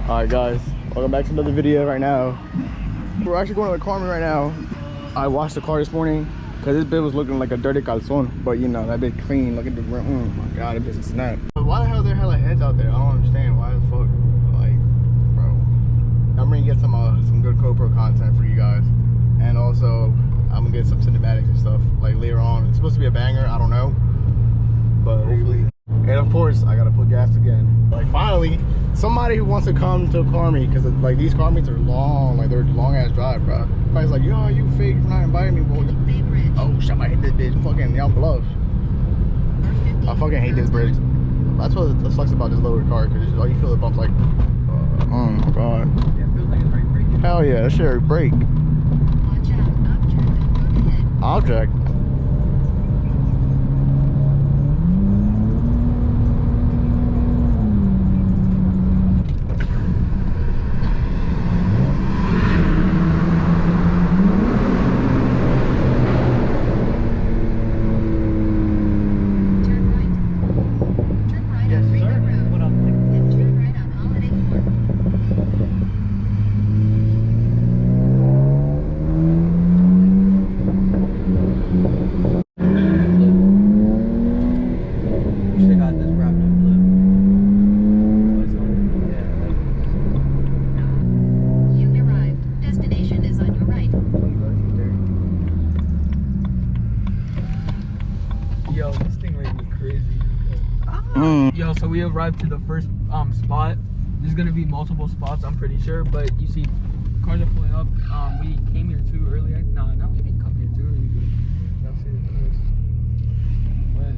Alright guys, welcome back to another video. Right now we're actually going to the Carmen right now. I washed the car this morning because this bit was looking like a dirty calzone, but you know, that bit clean. Look at the rim. Oh my god, it bitch is snap. But why the hell there hella heads out there? I don't understand. Why the fuck? Like, bro, I'm gonna get some good GoPro content for you guys, and also I'm gonna get some cinematics and stuff like later on. It's supposed to be a banger, I don't know, but hopefully. And of course I gotta put gas again. Like finally somebody who wants to come to Carmi, because like these car meets are long, like they're long ass drive, bro. Everybody's like, yo, you fake for not inviting me, boy. Oh shit, I hate this bitch. Fucking y'all bluff. I fucking hate this bridge. That's what sucks about this lower car, because all you feel the bumps like, oh my god. Yeah, it feels like it's already braking. Hell yeah, that shit brake. Watch out, Object. Yo, this thing right here crazy. Yo, so we arrived to the first spot. There's gonna be multiple spots, I'm pretty sure, but you see cars are pulling up. We came here too early. No, we didn't come here too early. But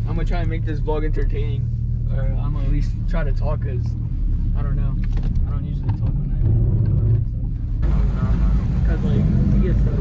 I'm gonna try and make this vlog entertaining, or I'm gonna at least try to talk, cause I don't know. I don't usually talk on that. Cause like we get stuff.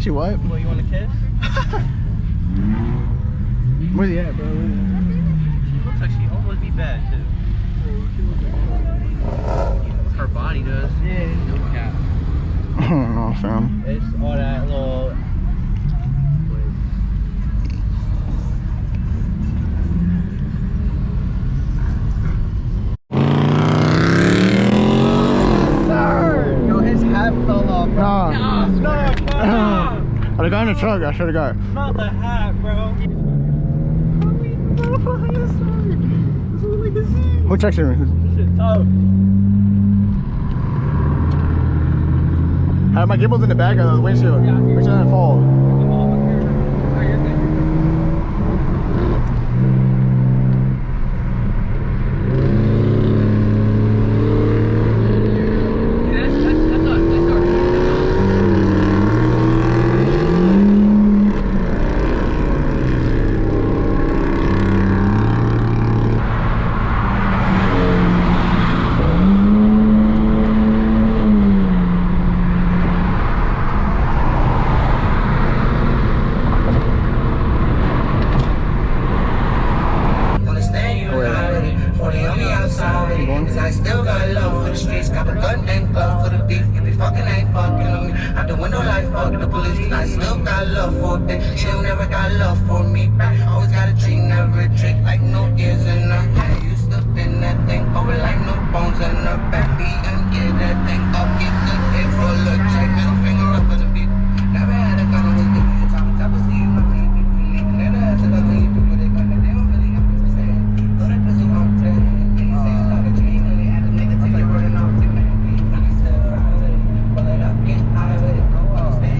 What? Well, you want a kiss? Where's he at, bro? She looks like she almost be bad too. Her body does. Yeah. No cap. No, fam. It's all that little. Yo, his hat fell off. Nah. No. The guy in the truck, I swear to God. Not the hat, bro. Who texted me? This shit tough. I had my gimbals in the back of the windshield. Yeah, make sure it doesn't fall. I still got love for the streets, got a gun and glove for the beef. You be fucking ain't fucking on me. Out the window like fuck the police. I still got love for a bitch. She don't never got love for me. Always got a treat, never a trick, like no ears in her head. Used to been that thing over like no bones in her back. And get that thing up, get the hit for a little check. Middle finger up for the beat. Never had a gun with the beat. Top of see you, my team, people leaving. Never had to go to you people, they got that. They don't really have to say it. Throw that pussy on the day. Running off the man, we still ride with it. Pull it up, get high with it. Stay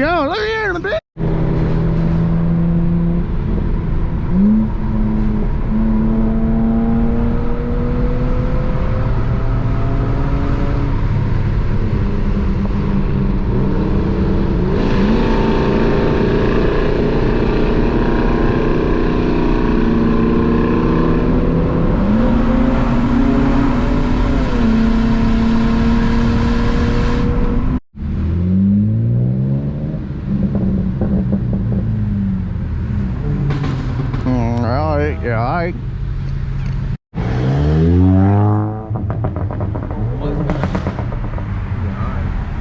go. Look here, bitch. All right, yeah, all right.